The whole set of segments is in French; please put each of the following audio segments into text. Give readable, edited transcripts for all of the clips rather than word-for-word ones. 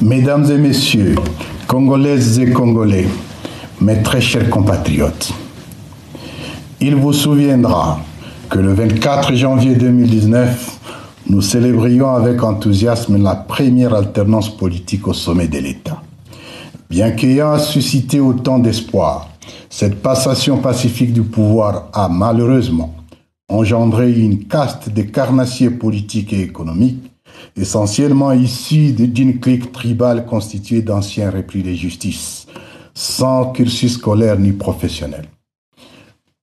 Mesdames et messieurs, Congolaises et Congolais, mes très chers compatriotes, il vous souviendra que le 24 janvier 2019, nous célébrions avec enthousiasme la première alternance politique au sommet de l'État. Bien qu'ayant suscité autant d'espoir, cette passation pacifique du pouvoir a malheureusement engendré une caste de carnassiers politiques et économiques, essentiellement issus d'une clique tribale constituée d'anciens repris de justice, sans cursus scolaire ni professionnel.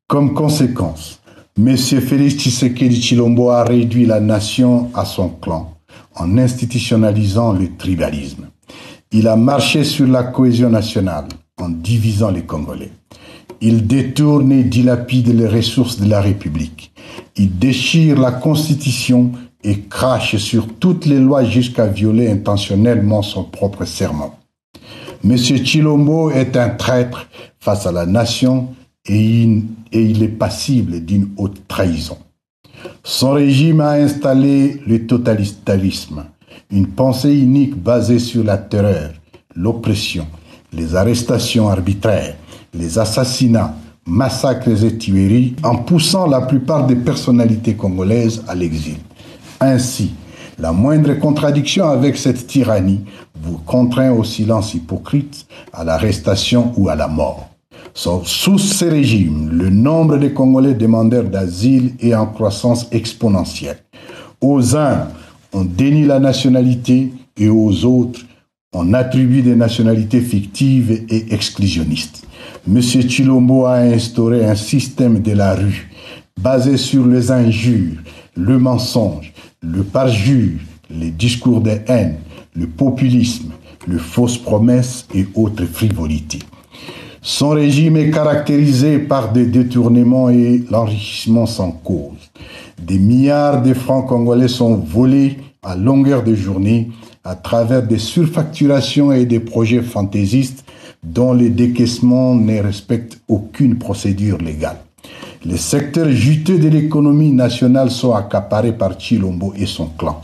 Comme conséquence, M. Félix Tshisekedi Tshilombo a réduit la nation à son clan en institutionnalisant le tribalisme. Il a marché sur la cohésion nationale en divisant les Congolais. Il détourne et dilapide les ressources de la République. Il déchire la Constitution et crache sur toutes les lois jusqu'à violer intentionnellement son propre serment. M. Tshilombo est un traître face à la nation et il est passible d'une haute trahison. Son régime a installé le totalitarisme, une pensée unique basée sur la terreur, l'oppression, les arrestations arbitraires, les assassinats, massacres et tueries, en poussant la plupart des personnalités congolaises à l'exil. Ainsi, la moindre contradiction avec cette tyrannie vous contraint au silence hypocrite, à l'arrestation ou à la mort. Sous ces régimes, le nombre de Congolais demandeurs d'asile est en croissance exponentielle. Aux uns, on dénie la nationalité et aux autres, on attribue des nationalités fictives et exclusionnistes. M. Tshilombo a instauré un système de la rue basé sur les injures, le mensonge, le parjure, les discours de haine, le populisme, les fausses promesses et autres frivolités. Son régime est caractérisé par des détournements et l'enrichissement sans cause. Des milliards de francs congolais sont volés à longueur de journée à travers des surfacturations et des projets fantaisistes dont les décaissements ne respectent aucune procédure légale. Les secteurs juteux de l'économie nationale sont accaparés par Tshilombo et son clan.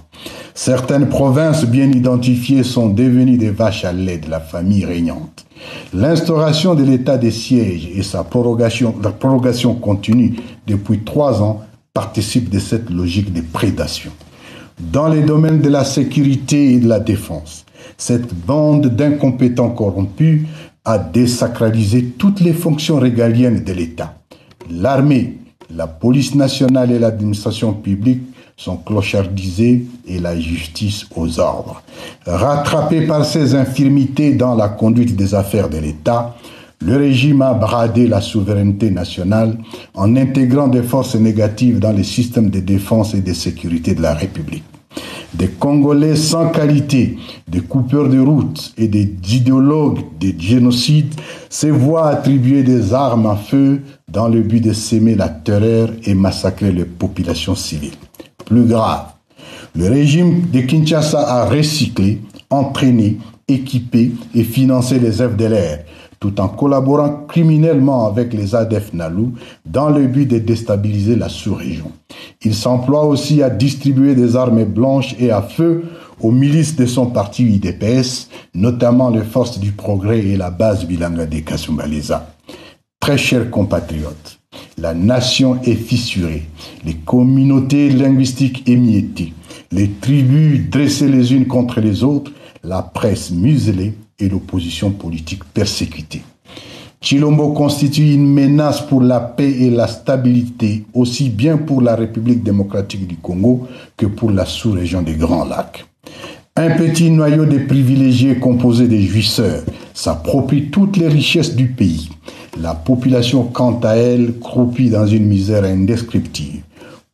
Certaines provinces bien identifiées sont devenues des vaches à lait de la famille régnante. L'instauration de l'état de siège et sa prorogation continue depuis 3 ans participent de cette logique de prédation. Dans les domaines de la sécurité et de la défense, cette bande d'incompétents corrompus a désacralisé toutes les fonctions régaliennes de l'État. L'armée, la police nationale et l'administration publique sont clochardisées et la justice aux ordres. Rattrapé par ses infirmités dans la conduite des affaires de l'État, le régime a bradé la souveraineté nationale en intégrant des forces négatives dans les systèmes de défense et de sécurité de la République. Des Congolais sans qualité, des coupeurs de route et des idéologues de génocide se voient attribuer des armes à feu dans le but de s'aimer la terreur et massacrer les populations civiles. Plus grave, le régime de Kinshasa a recyclé, entraîné, équipé et financé les FDLR, tout en collaborant criminellement avec les ADF Nalu dans le but de déstabiliser la sous-région. Il s'emploie aussi à distribuer des armes blanches et à feu aux milices de son parti UDPS, notamment les forces du progrès et la base Bilanga de Kasumbalesa. Très chers compatriotes, la nation est fissurée, les communautés linguistiques émiettées, les tribus dressées les unes contre les autres, la presse muselée et l'opposition politique persécutée. Tshilombo constitue une menace pour la paix et la stabilité, aussi bien pour la République démocratique du Congo que pour la sous-région des Grands Lacs. Un petit noyau de privilégiés composé de jouisseurs s'approprie toutes les richesses du pays. La population, quant à elle, croupit dans une misère indescriptible.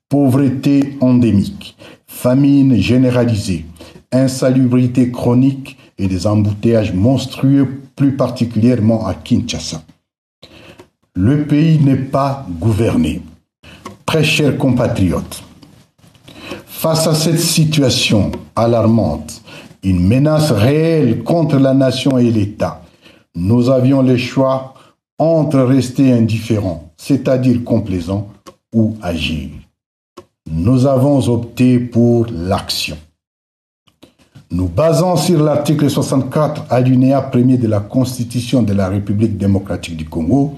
Pauvreté endémique, famine généralisée, insalubrité chronique et des embouteillages monstrueux, plus particulièrement à Kinshasa. Le pays n'est pas gouverné. Très chers compatriotes, face à cette situation alarmante, une menace réelle contre la nation et l'État, nous avions le choix entre rester indifférents, c'est-à-dire complaisants, ou agir. Nous avons opté pour l'action. Nous basons sur l'article 64, alinéa 1er de la Constitution de la République démocratique du Congo,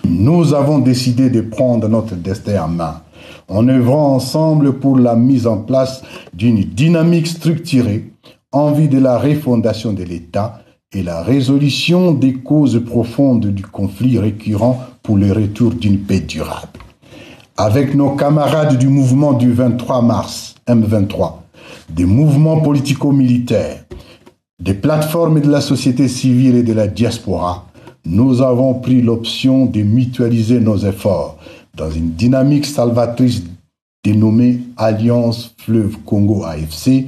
nous avons décidé de prendre notre destin en main en œuvrant ensemble pour la mise en place d'une dynamique structurée en vue de la refondation de l'État et la résolution des causes profondes du conflit récurrent pour le retour d'une paix durable. Avec nos camarades du mouvement du 23 mars, M23, des mouvements politico-militaires, des plateformes de la société civile et de la diaspora, nous avons pris l'option de mutualiser nos efforts dans une dynamique salvatrice dénommée Alliance Fleuve Congo AFC,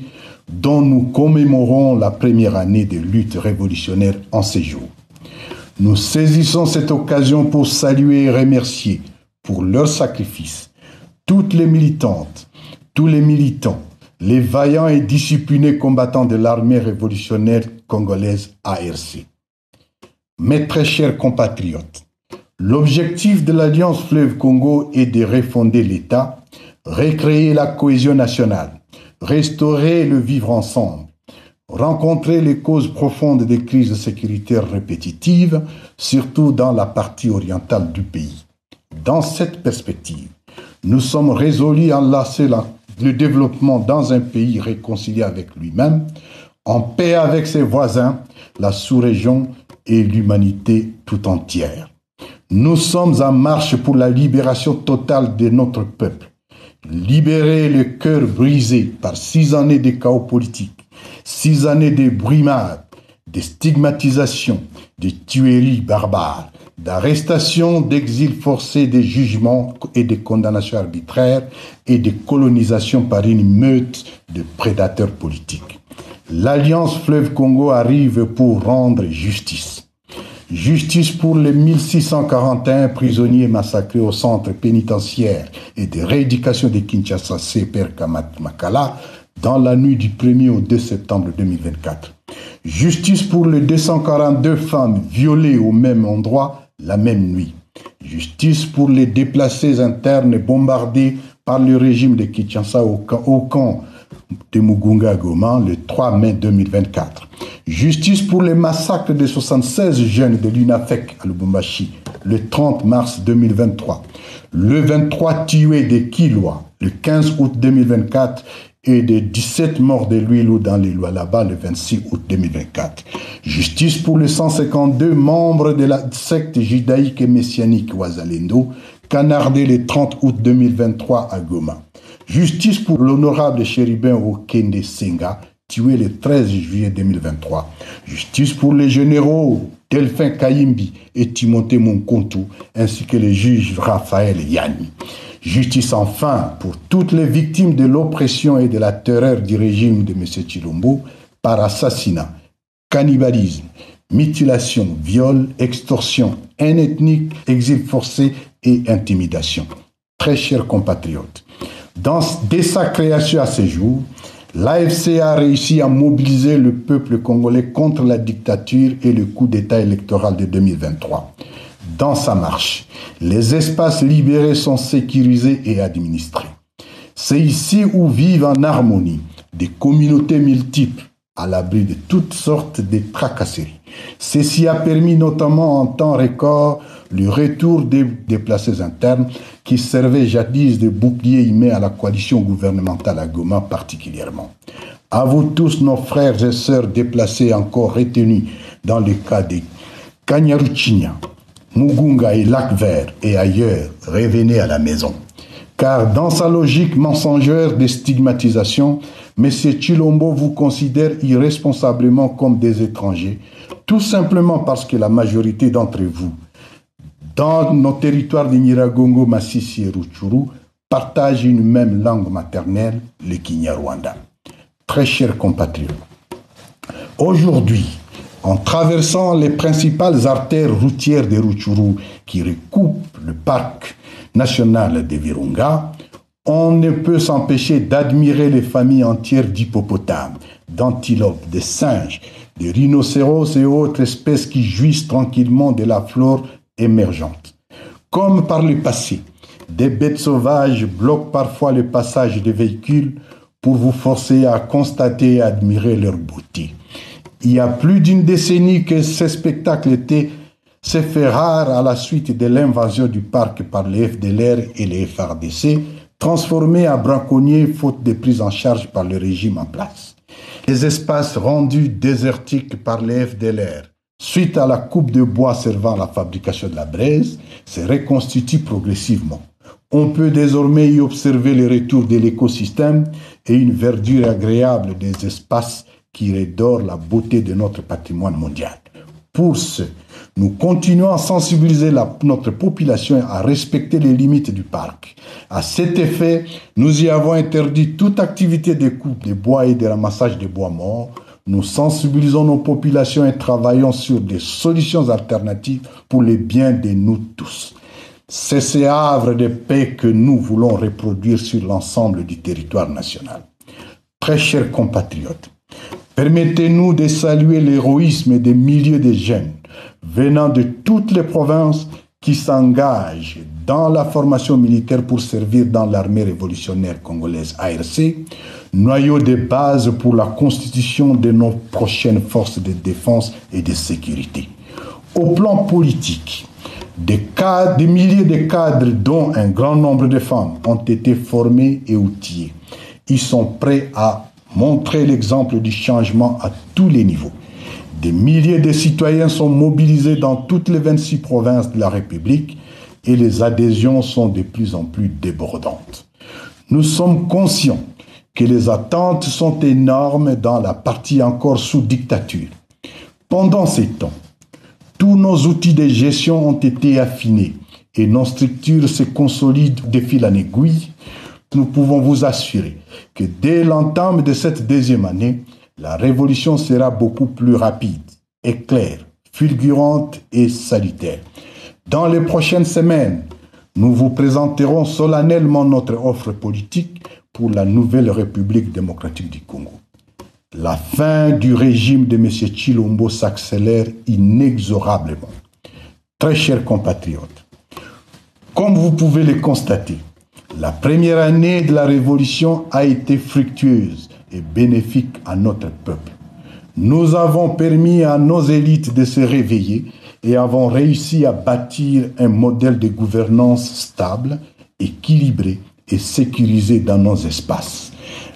dont nous commémorons la première année de lutte révolutionnaire en ces jours. Nous saisissons cette occasion pour saluer et remercier pour leur sacrifice toutes les militantes, tous les militants, les vaillants et disciplinés combattants de l'armée révolutionnaire congolaise ARC. Mes très chers compatriotes, l'objectif de l'Alliance Fleuve Congo est de refonder l'État, recréer la cohésion nationale, restaurer le vivre ensemble, rencontrer les causes profondes des crises sécuritaires répétitives, surtout dans la partie orientale du pays. Dans cette perspective, nous sommes résolus à enlacer le développement dans un pays réconcilié avec lui-même, en paix avec ses voisins, la sous-région et l'humanité tout entière. Nous sommes en marche pour la libération totale de notre peuple. Libérer le cœur brisé par 6 années de chaos politique, 6 années de brimades, de stigmatisation, de tueries barbares, d'arrestations, d'exil forcé, de jugements et de condamnations arbitraires et de colonisation par une meute de prédateurs politiques. L'Alliance Fleuve Congo arrive pour rendre justice. Justice pour les 1641 prisonniers massacrés au centre pénitentiaire et de rééducation de Kinshasa CPR Makala dans la nuit du 1er au 2 septembre 2024. Justice pour les 242 femmes violées au même endroit la même nuit. Justice pour les déplacés internes bombardés par le régime de Kinshasa au camp de Mugunga Goma le 3 mai 2024. Justice pour les massacres de 76 jeunes de l'UNAFEC à Lubumbashi le 30 mars 2023. Le 23 tués de Kilwa le 15 août 2024 et de 17 morts de Luilo dans les Lualaba le 26 août 2024. Justice pour les 152 membres de la secte judaïque et messianique Wazalendo, canardés le 30 août 2023 à Goma. Justice pour l'honorable chérubin Okende Senga, tué le 13 juillet 2023. Justice pour les généraux Delphin Kayimbi et Timothée Monkontu, ainsi que le juge Raphaël Yanni. Justice enfin pour toutes les victimes de l'oppression et de la terreur du régime de M. Tshilombo par assassinat, cannibalisme, mutilation, viol, extorsion, haine ethnique, exil forcé et intimidation. Très chers compatriotes, dès sa création à ce jour, l'AFC a réussi à mobiliser le peuple congolais contre la dictature et le coup d'État électoral de 2023. Dans sa marche, les espaces libérés sont sécurisés et administrés. C'est ici où vivent en harmonie des communautés multiples à l'abri de toutes sortes de tracasseries. Ceci a permis notamment en temps record le retour des déplacés internes qui servaient jadis de bouclier humain à la coalition gouvernementale à Goma particulièrement. À vous tous, nos frères et sœurs déplacés encore retenus dans le cas de Kanyaruchinya, Mugunga et Lac-Vert et ailleurs, revenez à la maison. Car dans sa logique mensongère de stigmatisation, M. Tshilombo vous considère irresponsablement comme des étrangers, tout simplement parce que la majorité d'entre vous, dans nos territoires de Nyiragongo, Masisi et Rutshuru, partagent une même langue maternelle, le Kinyarwanda. Très chers compatriotes, aujourd'hui, en traversant les principales artères routières de Rutshuru qui recoupent le parc national de Virunga, on ne peut s'empêcher d'admirer les familles entières d'hippopotames, d'antilopes, de singes, de rhinocéros et autres espèces qui jouissent tranquillement de la flore émergente. Comme par le passé, des bêtes sauvages bloquent parfois le passage des véhicules pour vous forcer à constater et admirer leur beauté. Il y a plus d'une décennie que ces spectacles s'est fait rare à la suite de l'invasion du parc par les FDLR et les FARDC, transformés en braconniers faute de prise en charge par le régime en place. Les espaces rendus désertiques par les FDLR, suite à la coupe de bois servant à la fabrication de la braise, se reconstituent progressivement. On peut désormais y observer le retour de l'écosystème et une verdure agréable des espaces qui redorent la beauté de notre patrimoine mondial. Pour ce, nous continuons à sensibiliser notre population à respecter les limites du parc. À cet effet, nous y avons interdit toute activité de coupe de bois et de ramassage de bois morts. Nous sensibilisons nos populations et travaillons sur des solutions alternatives pour le bien de nous tous. C'est ce havre de paix que nous voulons reproduire sur l'ensemble du territoire national. Très chers compatriotes, permettez-nous de saluer l'héroïsme des milliers de jeunes venant de toutes les provinces qui s'engagent dans la formation militaire pour servir dans l'armée révolutionnaire congolaise ARC, noyau de base pour la constitution de nos prochaines forces de défense et de sécurité. Au plan politique, des milliers de cadres, dont un grand nombre de femmes, ont été formés et outillés. Ils sont prêts à montrer l'exemple du changement à tous les niveaux. Des milliers de citoyens sont mobilisés dans toutes les 26 provinces de la République et les adhésions sont de plus en plus débordantes. Nous sommes conscients que les attentes sont énormes dans la partie encore sous dictature. Pendant ces temps, tous nos outils de gestion ont été affinés et nos structures se consolident de fil en aiguille. Nous pouvons vous assurer que dès l'entame de cette deuxième année, la révolution sera beaucoup plus rapide, éclair, fulgurante et salutaire. Dans les prochaines semaines, nous vous présenterons solennellement notre offre politique pour la nouvelle République démocratique du Congo. La fin du régime de M. Tshilombo s'accélère inexorablement. Très chers compatriotes, comme vous pouvez le constater, la première année de la Révolution a été fructueuse et bénéfique à notre peuple. Nous avons permis à nos élites de se réveiller et avons réussi à bâtir un modèle de gouvernance stable, équilibré et sécurisé dans nos espaces.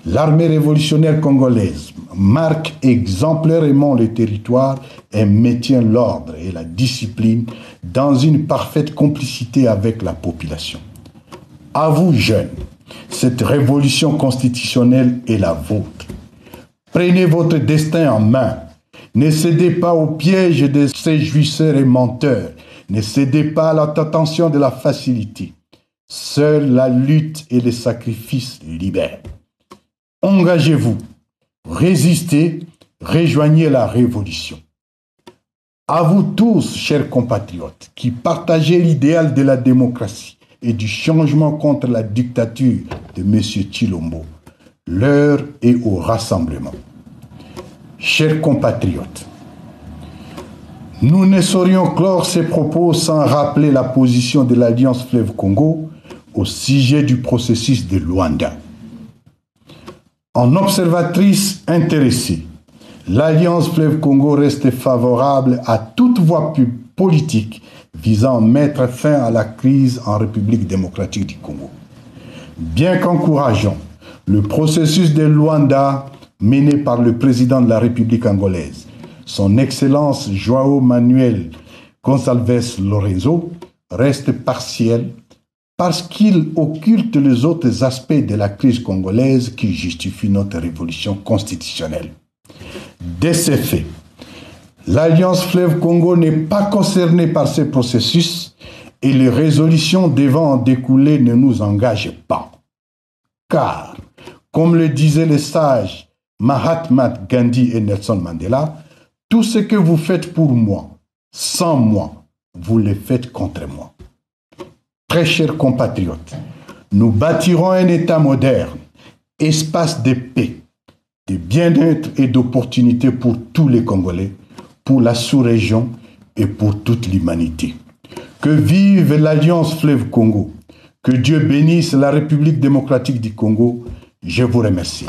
L'armée révolutionnaire congolaise marque exemplairement le territoire et maintient l'ordre et la discipline dans une parfaite complicité avec la population. À vous, jeunes, cette révolution constitutionnelle est la vôtre. Prenez votre destin en main. Ne cédez pas au piège de ces jouisseurs et menteurs. Ne cédez pas à la tentation de la facilité. Seule la lutte et le sacrifice libèrent. Engagez-vous, résistez, rejoignez la révolution. À vous tous, chers compatriotes, qui partagez l'idéal de la démocratie et du changement contre la dictature de M. Tshilombo, l'heure est au rassemblement. Chers compatriotes, nous ne saurions clore ces propos sans rappeler la position de l'Alliance Fleuve Congo au sujet du processus de Luanda. En observatrice intéressée, l'Alliance Fleuve Congo reste favorable à toute voie politique visant à mettre fin à la crise en République démocratique du Congo. Bien qu'encourageant le processus de Luanda mené par le président de la République angolaise, son Excellence João Manuel Gonçalves Lorenzo, reste partiel parce qu'il occulte les autres aspects de la crise congolaise qui justifient notre révolution constitutionnelle. De ces faits, l'Alliance Fleuve Congo n'est pas concernée par ce processus et les résolutions devant en découler ne nous engagent pas. Car, comme le disaient les sages Mahatma Gandhi et Nelson Mandela, tout ce que vous faites pour moi, sans moi, vous le faites contre moi. Très chers compatriotes, nous bâtirons un État moderne, espace de paix, de bien-être et d'opportunités pour tous les Congolais, pour la sous-région et pour toute l'humanité. Que vive l'Alliance Fleuve Congo, que Dieu bénisse la République démocratique du Congo, Je vous remercie.